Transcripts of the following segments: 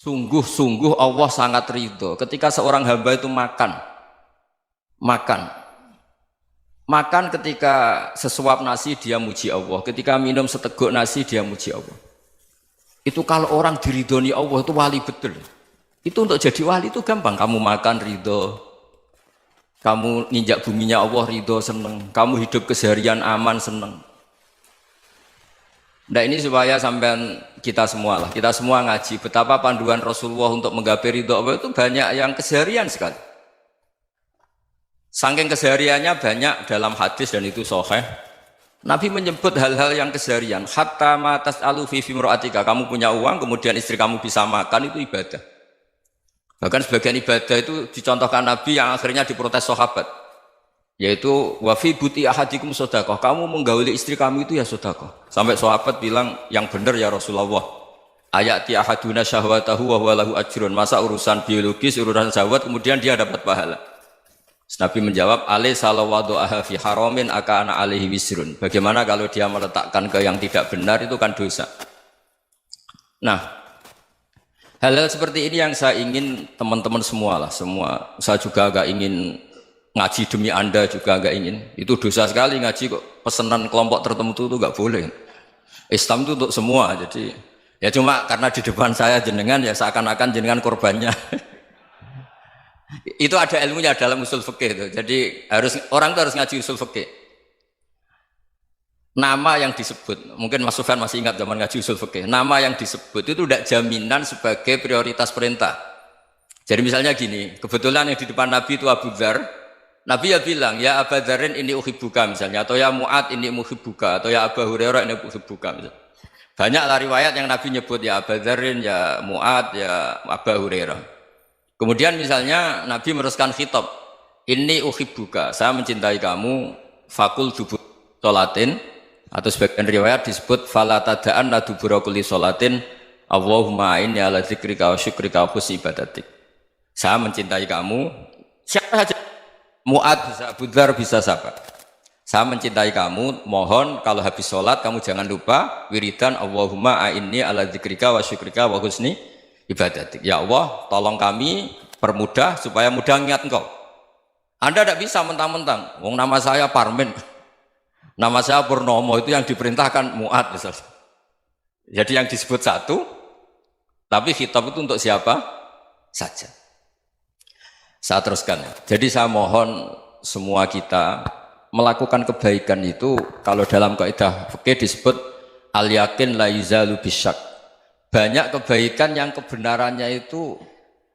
Sungguh-sungguh Allah sangat ridho ketika seorang hamba itu makan ketika sesuap nasi dia muji Allah, ketika minum seteguk nasi dia muji Allah. Itu kalau orang diridhoni Allah itu wali betul. Itu untuk jadi wali itu gampang, kamu makan ridho, kamu nginjak buminya Allah ridho seneng, kamu hidup keseharian aman seneng. Nah ini supaya sampean kita semua ngaji betapa panduan Rasulullah untuk menggapai ridho Allah itu banyak yang keseharian sekali. Saking kesehariannya banyak dalam hadis dan itu sahih. Nabi menyebut hal-hal yang keseharian. Hatta ma tas'alu fi fimra'atika, kamu punya uang kemudian istri kamu bisa makan itu ibadah. Bahkan sebagian ibadah itu dicontohkan Nabi yang akhirnya diprotes sahabat. Yaitu wa fi buti ahadikum sedekah, kamu menggauli istri kamu itu ya sedekah. Sampai sahabat bilang yang benar ya Rasulullah. Ayati ahaduna syahwatahu wa huwa lahu ajrun. Masa urusan biologis, urusan syahwat kemudian dia dapat pahala. Nabi menjawab, alaysa lawadu'aha fi haramin akana alaihi wisrun. Bagaimana kalau dia meletakkan ke yang tidak benar itu kan dosa. Nah, hal-hal seperti ini yang saya ingin teman-teman semua saya juga agak ingin ngaji demi Anda juga agak ingin. Itu dosa sekali ngaji kok pesanan kelompok tertentu itu enggak boleh. Islam itu untuk semua. Jadi ya cuma karena di depan saya jenengan ya seakan-akan jenengan korbannya. Itu ada ilmunya dalam usul fikih itu. Jadi orang itu harus ngaji usul fikih. Nama yang disebut, mungkin Mas Sufyan masih ingat zaman ngaji usul fikih. Nama yang disebut itu tidak jaminan sebagai prioritas perintah. Jadi misalnya gini, kebetulan yang di depan Nabi itu Abu Dzar. Nabi ya bilang, ya Aba Dzarin ini uhibbuka misalnya, atau ya Mu'ad ini uhibbuka, atau ya Aba Hurairah ini uhibbuka misalnya. Banyaklah riwayat yang Nabi nyebut ya Aba Dzarin, ya Mu'ad, ya Aba Hurairah. Kemudian misalnya Nabi meneruskan khitab, ini uhibbuka, saya mencintai kamu, fakul dubur sholatin, atau sebagian riwayat disebut fala tada'an la dubura kulli sholatin, Allahumma inni ala dzikrika wa syukrika wa husni ibadatik. Saya mencintai kamu, siapa saja. Mu'ad bisa, Abu Dzar bisa siapa? Saya mencintai kamu, mohon kalau habis sholat kamu jangan lupa wiridan Allahumma a'inni ala dzikrika wa syukrika wa husni ibadatik. Ya Allah, tolong kami permudah supaya mudah ingat engkau. Anda tidak bisa mentang-mentang, wong nama saya Parmin, nama saya Purnomo, itu yang diperintahkan Mu'ad misalnya. Jadi yang disebut satu, tapi khitab itu untuk siapa saja. Saya teruskan. Jadi saya mohon semua kita melakukan kebaikan itu kalau dalam kaidah fikih disebut al yakin la yuzalu bisyak. Banyak kebaikan yang kebenarannya itu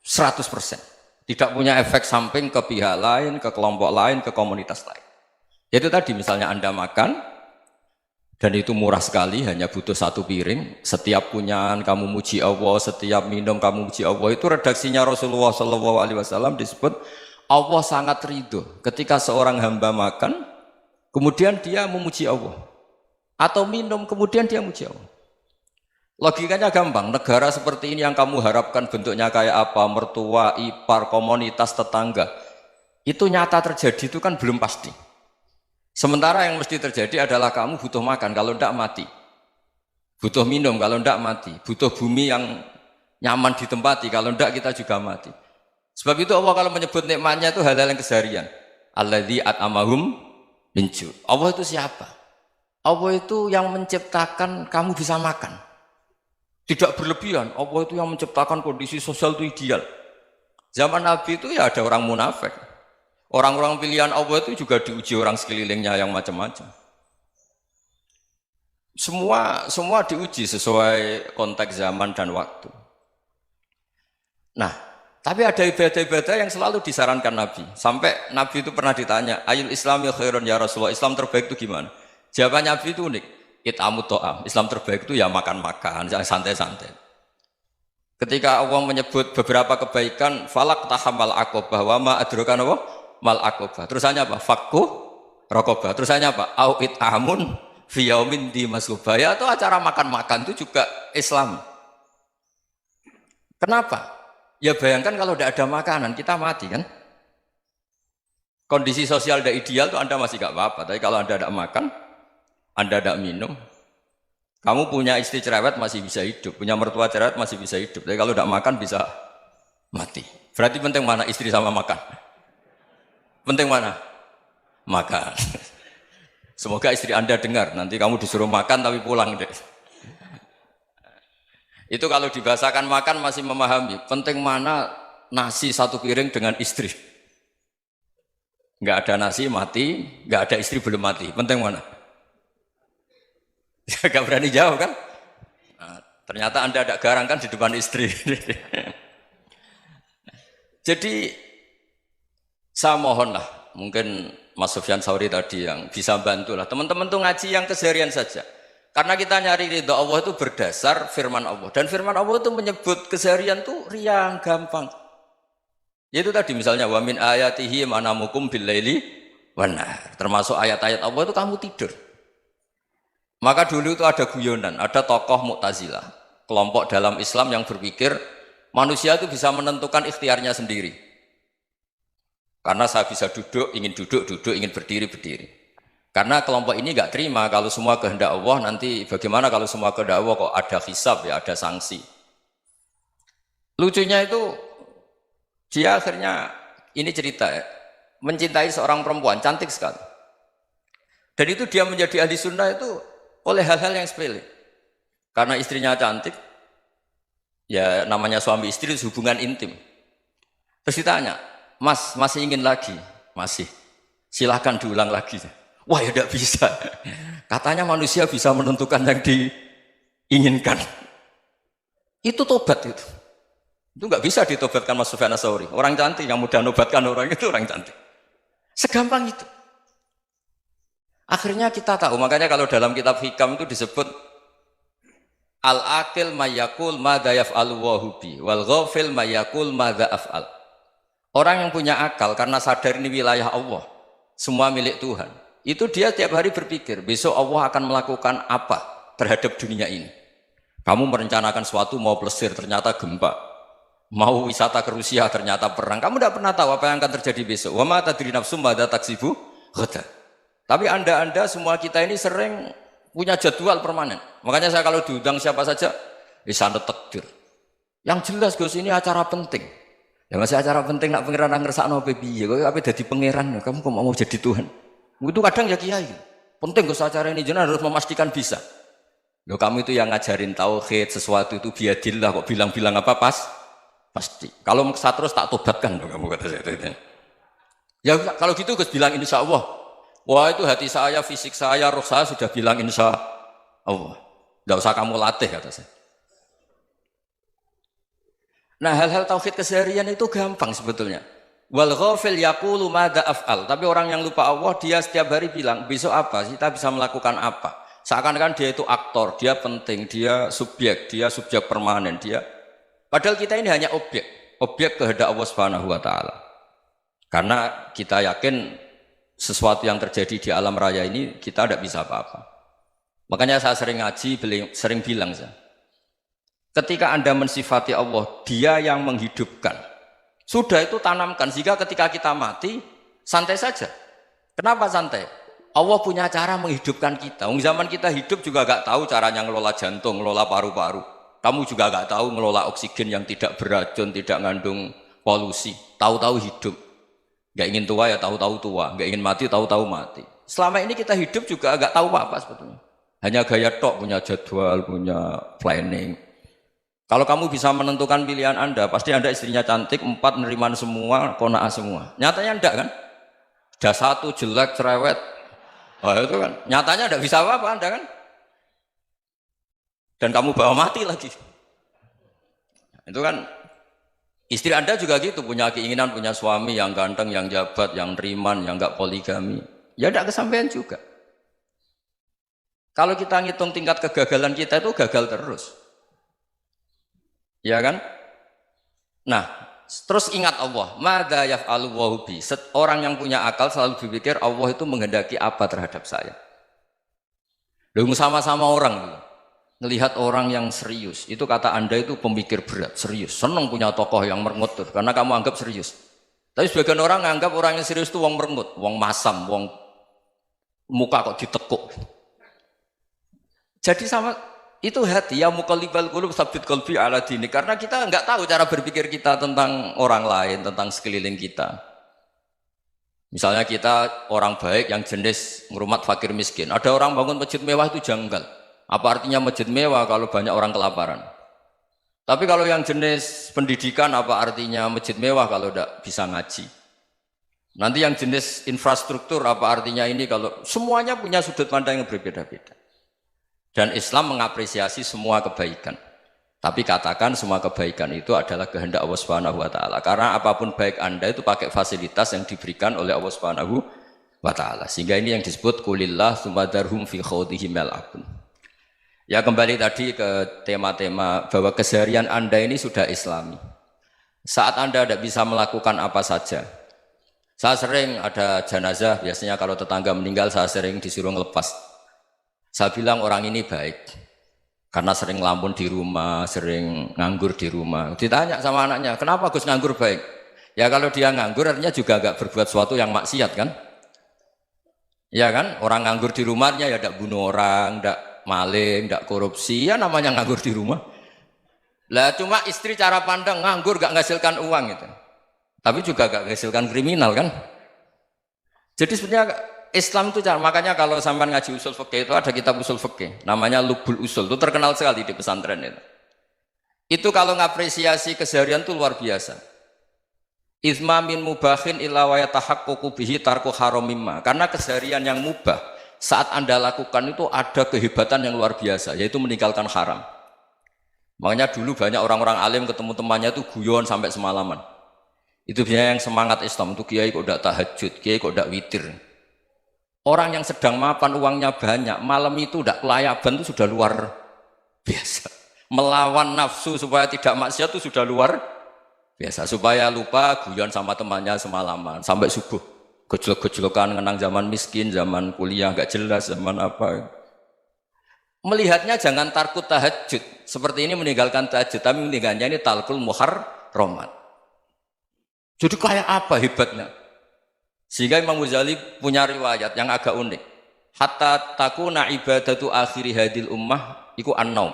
100%. Tidak punya efek samping ke pihak lain, ke kelompok lain, ke komunitas lain. Itu tadi misalnya Anda makan dan itu murah sekali, hanya butuh satu piring. Setiap punyaan kamu muji Allah, setiap minum kamu muji Allah. Itu redaksinya Rasulullah SAW disebut Allah sangat ridho ketika seorang hamba makan, kemudian dia memuji Allah, atau minum kemudian dia muji Allah. Logikanya gampang. Negara seperti ini yang kamu harapkan bentuknya kayak apa, mertua, ipar, komunitas, tetangga, itu nyata terjadi itu kan belum pasti. Sementara yang mesti terjadi adalah kamu butuh makan, kalau tidak mati. Butuh minum, kalau tidak mati. Butuh bumi yang nyaman ditempati, kalau tidak kita juga mati. Sebab itu Allah kalau menyebut nikmatnya itu hal-hal yang keseharian. Alladzi at'amahum min ju'. Allah itu siapa? Allah itu yang menciptakan kamu bisa makan. Tidak berlebihan. Allah itu yang menciptakan kondisi sosial itu ideal. Zaman Nabi itu ya ada orang munafik. Orang-orang pilihan Allah itu juga diuji orang sekelilingnya yang macam-macam. Semua diuji sesuai konteks zaman dan waktu. Nah, tapi ada ibadah-ibadah yang selalu disarankan Nabi. Sampai Nabi itu pernah ditanya, ayul islami khairun ya Rasulullah, Islam terbaik itu gimana? Jawaban Nabi itu unik. It'amu to'am. Islam terbaik itu ya makan-makan, yang santai-santai. Ketika Allah menyebut beberapa kebaikan, falak tahamal aqobah wa ma adrokan Allah mal aqobah. Terusannya apa? Fakku raqobah. Terusannya apa? Au it'amun fi yaumin di masghubah. Ya itu acara makan-makan itu juga Islam. Kenapa? Ya bayangkan kalau tidak ada makanan kita mati kan? Kondisi sosial tidak ideal itu Anda masih gak apa-apa. Tapi kalau Anda tidak makan, Anda tidak minum, Kamu punya istri cerewet masih bisa hidup, punya mertua cerewet masih bisa hidup. Tapi kalau tidak makan bisa mati. Berarti penting mana istri sama makan? Penting mana? Makan. Semoga istri Anda dengar, nanti kamu disuruh makan tapi pulang deh. Itu kalau dibahasakan makan masih memahami. Penting mana nasi satu piring dengan istri. Nggak ada nasi mati, nggak ada istri belum mati. Penting mana? Gak berani jawab kan? Nah, ternyata Anda ada garang kan di depan istri. Jadi saya mohonlah, mungkin Mas Sufyan Sauri tadi yang bisa bantulah. Teman-teman tuh ngaji yang keseharian saja. Karena kita nyari ridha Allah itu berdasar firman Allah. Dan firman Allah itu menyebut keseharian tuh riang, gampang. Yaitu tadi misalnya wa min ayatihi manamukum bil laili wan nahar. Termasuk ayat-ayat Allah itu kamu tidur. Maka dulu itu ada guyonan, ada tokoh Mu'tazilah, kelompok dalam Islam yang berpikir manusia itu bisa menentukan ikhtiarnya sendiri. Karena saya bisa duduk, ingin berdiri, berdiri. Karena kelompok ini nggak terima kalau semua kehendak Allah, nanti bagaimana kalau semua kehendak Allah kok ada hisab ya, ada sanksi. Lucunya itu, dia akhirnya, ini cerita ya, mencintai seorang perempuan, cantik sekali. Dan itu dia menjadi ahli sunnah itu oleh hal-hal yang sepele. Karena istrinya cantik, ya namanya suami istri hubungan intim. Terus ditanya, Mas, masih ingin lagi? Masih. Silahkan diulang lagi. Wah ya tidak bisa. Katanya manusia bisa menentukan yang diinginkan. Itu tobat itu. Itu nggak bisa ditobatkan Mas Sufyan Ats-Tsauri. Orang cantik yang mudah nobatkan orang itu orang cantik. Segampang itu. Akhirnya kita tahu, makanya kalau dalam kitab Hikam itu disebut al-aqil mayyakul madza yaf'alu wa hubi wal ghafil mayyakul madza af'al. Orang yang punya akal karena sadar ini wilayah Allah, semua milik Tuhan. Itu dia tiap hari berpikir, besok Allah akan melakukan apa terhadap dunia ini. Kamu merencanakan suatu mau plesir, ternyata gempa. Mau wisata ke Rusia, ternyata perang. Kamu tidak pernah tahu apa yang akan terjadi besok. Wa ma tadri nafsum madza taksibu ghadan. Tapi anda semua kita ini sering punya jadwal permanen. Makanya saya kalau diundang siapa saja, sanad takdir. Yang jelas Gus ini acara penting. Ya masih acara penting nak pangeran ngersakno piye? Kok ape dadi pangeran? Kamu kok mau jadi Tuhan? Itu kadang ya kiai. Penting Gus acara ini jenengan harus memastikan bisa. Loh kamu itu yang ngajarin tauhid, sesuatu itu biadillah kok bilang-bilang apa pasti. Kalau maksa terus tak tobatkan loh kamu kata saya. Ya kalau gitu Gus bilang insya Allah. Wah itu hati saya, fisik saya, roh saya sudah bilang insya Allah. Tidak usah kamu latih kata saya. Nah hal-hal tauhid keseharian itu gampang sebetulnya. Wal ghafil yaqulu madza af'al. Tapi orang yang lupa Allah dia setiap hari bilang besok apa? Kita bisa melakukan apa? Seakan-akan dia itu aktor, dia penting, dia subjek permanen, dia. Padahal kita ini hanya objek kehendak Allah Subhanahu wa taala. Karena kita yakin sesuatu yang terjadi di alam raya ini kita tidak bisa apa-apa. Makanya saya sering ngaji, sering bilang saya, ketika Anda mensifati Allah, Dia yang menghidupkan. Sudah itu tanamkan sehingga ketika kita mati santai saja. Kenapa santai? Allah punya cara menghidupkan kita. Zaman kita hidup juga gak tahu caranya ngelola jantung, ngelola paru-paru. Kamu juga gak tahu ngelola oksigen yang tidak beracun, tidak mengandung polusi. Tahu-tahu hidup. Gak ingin tua ya tahu-tahu tua, gak ingin mati tahu-tahu mati. Selama ini kita hidup juga gak tahu apa-apa sebetulnya. Hanya gaya tok, punya jadwal, punya planning. Kalau kamu bisa menentukan pilihan Anda, pasti Anda istrinya cantik, 4 neriman semua, kona'ah semua. Nyatanya enggak kan? Ada 1 jelek, cerewet. Oh itu kan, nyatanya enggak bisa apa-apa Anda kan? Dan kamu bawa mati lagi. Itu kan, istri Anda juga gitu, punya keinginan, punya suami yang ganteng, yang jabat, yang neriman, yang enggak poligami. Ya enggak kesampaian juga. Kalau kita ngitung tingkat kegagalan kita itu gagal terus. Ya kan? Nah, terus ingat Allah, madza yaf'alu wa bi. Orang yang punya akal selalu berpikir Allah itu menghendaki apa terhadap saya. Lalu sama-sama orang melihat orang yang serius, itu kata Anda itu pemikir berat, serius, senang punya tokoh yang merengut karena kamu anggap serius. Tapi sebagian orang anggap orang yang serius itu wong merengut, wong masam, wong muka kok ditekuk. Jadi sama Itu hati ya muqallibal qulub tsabbit qalbi ala dini, karena kita nggak tahu cara berpikir kita tentang orang lain, tentang sekeliling kita. Misalnya kita orang baik yang jenis ngrumat fakir miskin, ada orang bangun masjid mewah itu janggal. Apa artinya masjid mewah kalau banyak orang kelaparan? Tapi kalau yang jenis pendidikan, apa artinya masjid mewah kalau tidak bisa ngaji? Nanti yang jenis infrastruktur, apa artinya ini kalau semuanya punya sudut pandang yang berbeda-beda. Dan Islam mengapresiasi semua kebaikan. Tapi katakan semua kebaikan itu adalah kehendak Allah Subhanahu wa taala. Karena apapun baik Anda itu pakai fasilitas yang diberikan oleh Allah Subhanahu wa taala. Sehingga ini yang disebut qulillah tsumadarhum fi khawdihim yal'abun. Ya kembali tadi ke tema-tema bahwa keseharian Anda ini sudah Islami. Saat Anda tidak bisa melakukan apa saja. Saya sering ada jenazah, biasanya kalau tetangga meninggal saya sering disuruh ngelepas. Saya bilang orang ini baik karena sering ngelamun di rumah, sering nganggur di rumah. Ditanya sama anaknya, kenapa Gus nganggur baik? Ya kalau dia nganggur artinya juga agak berbuat sesuatu yang maksiat kan? Ya kan? Orang nganggur di rumahnya ya tidak bunuh orang, tidak maling, tidak korupsi, ya namanya nganggur di rumah. Lah cuma istri cara pandang nganggur gak menghasilkan uang itu. Tapi juga gak menghasilkan kriminal kan? Jadi sebenarnya Islam itu makanya kalau sampai ngaji usul fikih itu ada kitab usul fikih namanya Lubul Usul, itu terkenal sekali di pesantren itu. Itu kalau ngapresiasi keseharian itu luar biasa. Izma min mubahin illa wa yatahaqqaqu bihi tarku haramimma. Karena keseharian yang mubah saat Anda lakukan itu ada kehebatan yang luar biasa, yaitu meninggalkan haram. Makanya dulu banyak orang-orang alim ketemu temannya itu guyon sampai semalaman. Itu biasanya yang semangat Islam itu kiai kok tidak tahajud, kiai kok tidak witir. Orang yang sedang mapan uangnya banyak, malam itu tidak kelayaban itu sudah luar biasa. Melawan nafsu supaya tidak maksiat itu sudah luar biasa. Supaya lupa guyon sama temannya semalaman sampai subuh. Gejlok-gejlokan ngenang zaman miskin, zaman kuliah nggak jelas, zaman apa. Melihatnya jangan tarkut tahajud. Seperti ini meninggalkan tahajud, tapi meninggalkannya ini talkul muharramat. Jadi kayak apa hebatnya? Sehingga Imam Ghazali punya riwayat yang agak unik. Hatta takuna ibadatu akhiri hadil ummah iku an-naum.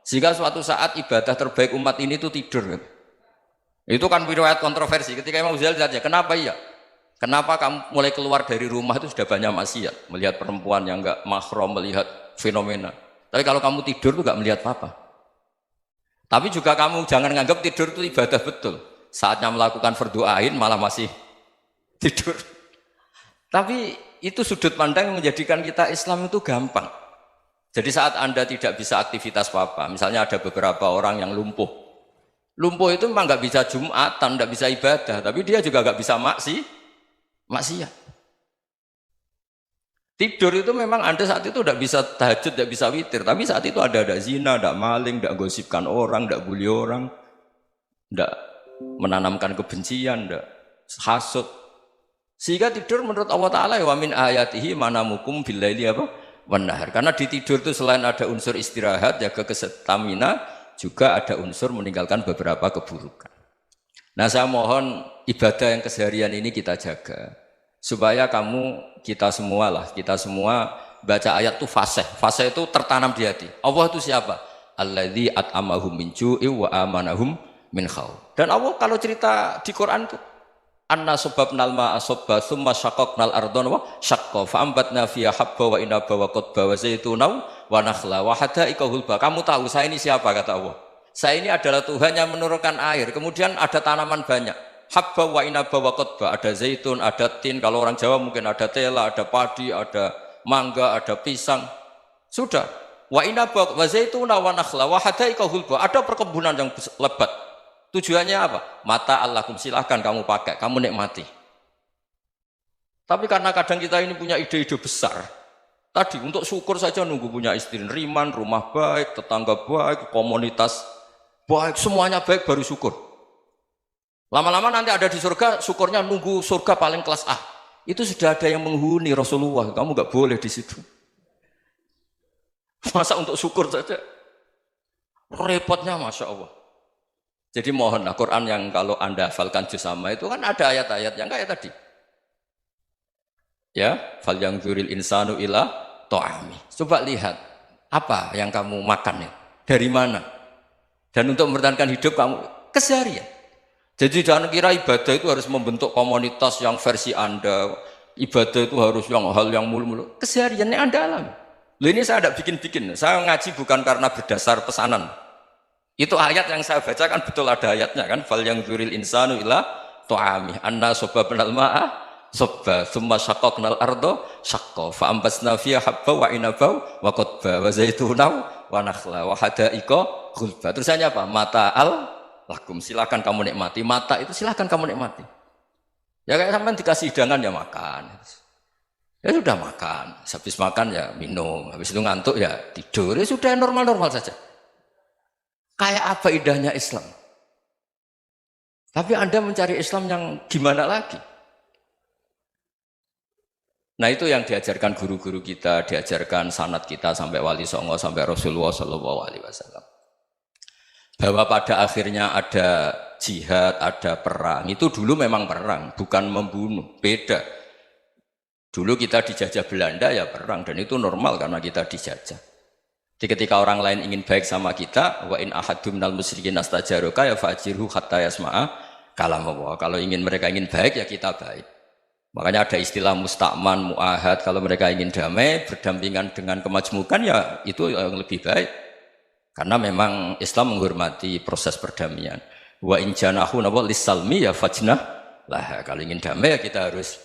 Sehingga suatu saat ibadah terbaik umat ini itu tidur. Itu kan riwayat kontroversi. Ketika Imam Ghazali tanya, kenapa iya? Kenapa kamu mulai keluar dari rumah itu sudah banyak maksiat? Melihat perempuan yang enggak mahram, melihat fenomena. Tapi kalau kamu tidur itu enggak melihat apa-apa. Tapi juga kamu jangan menganggap tidur itu ibadah betul. Saatnya melakukan fardhu ain malah masih tidur. Tapi itu sudut pandang yang menjadikan kita Islam itu gampang. Jadi saat Anda tidak bisa aktivitas apa-apa, misalnya ada beberapa orang yang lumpuh. Lumpuh itu memang nggak bisa Jumatan, nggak bisa ibadah, tapi dia juga nggak bisa maksiat. Tidur itu memang Anda saat itu tidak bisa tahajud, tidak bisa witir, tapi saat itu ada zina, ada maling, tidak gosipkan orang, tidak bully orang, tidak menanamkan kebencian, tidak hasud. Sehingga tidur menurut Allah Ta'ala wa min ayatihi manamukum billaili apa? Wan-nahar. Karena di tidur itu selain ada unsur istirahat, jaga kestamina, juga ada unsur meninggalkan beberapa keburukan. Nah saya mohon ibadah yang keseharian ini kita jaga. Supaya kita semua baca ayat itu fasih. Fasih itu tertanam di hati. Allah itu siapa? Alladzi at'amahum min ju'i wa amanahum min khauf. Dan Allah kalau cerita di Quran itu anna sababnal ma'a sabba tsumma syaqqaqnal ardha wa syaqqa fa ambatna fiha habba wa inaba wa qadba wa zaituna wa nakhla wa hada'iqa hulba. Kamu tahu saya ini siapa, kata Allah? Saya ini adalah Tuhan yang menurunkan air, kemudian ada tanaman banyak. Habba wa inaba wa qadba, ada zaitun, ada tin, kalau orang Jawa mungkin ada tela, ada padi, ada mangga, ada pisang. Sudah. Wa inaba wa zaituna wa nakhla wa hada'iqa hulba. Ada perkebunan yang lebat. Tujuannya apa? Mata Allahkum, silahkan kamu pakai, kamu nikmati. Tapi karena kadang kita ini punya ide-ide besar. Tadi untuk syukur saja nunggu punya istri riman, rumah baik, tetangga baik, komunitas baik, semuanya baik baru syukur. Lama-lama nanti ada di surga, syukurnya nunggu surga paling kelas A. Itu sudah ada yang menghuni Rasulullah, kamu nggak boleh di situ. Masa untuk syukur saja? Repotnya Masya Allah. Jadi mohonlah Quran yang kalau Anda hafalkan juz sama itu kan ada ayat-ayat yang kayak tadi. Ya, fal yang dzuril insanu ila ta'ami. Coba lihat Apa yang kamu makan ya? Dari mana? Dan untuk mempertahankan hidup kamu keseharian. Jadi jangan kira ibadah itu harus membentuk komunitas yang versi Anda. Ibadah itu harus hal yang mulu-mulu. Kesehariannya Anda alami. Loh, ini saya tidak bikin-bikin. Saya ngaji bukan karena berdasar pesanan. Itu ayat yang saya bacakan betul ada ayatnya kan. Fal yang dzuril insanu ila tu'ami anna sababnal ma'a sabba thumma syaqqaqnal ardo syaqqa fa ambasna fiha habba wa inaba wa qadba wa zaituna wa nakhla wa hadaiqa ghulba. Terusannya apa? Mata'al lakum, silakan kamu nikmati. Mata itu silakan kamu nikmati. Ya kayak sampean dikasih hidangan ya makan. Ya sudah makan, habis makan ya minum, habis itu ngantuk ya tidur. Ya sudah normal-normal saja. Kayak apa indahnya Islam? Tapi Anda mencari Islam yang gimana lagi? Nah itu yang diajarkan guru-guru kita, diajarkan sanad kita sampai Wali Songo, sampai Rasulullah SAW. Bahwa pada akhirnya ada jihad, ada perang. Itu dulu memang perang, bukan membunuh, beda. Dulu kita dijajah Belanda ya perang, dan itu normal karena kita dijajah. Jadi ketika orang lain ingin baik sama kita, wa in ahadum minal musyrikin astajaruka ya fa'jirhu hatta yasma'a kalam Allah. Kalau mereka ingin baik ya kita baik. Makanya ada istilah musta'man, mu'ahad. Kalau mereka ingin damai, berdampingan dengan kemajmukan ya itu yang lebih baik. Karena memang Islam menghormati proses perdamaian. Wa in janahu lis-salmi ya fajnah lah. Kalau ingin damai ya kita harus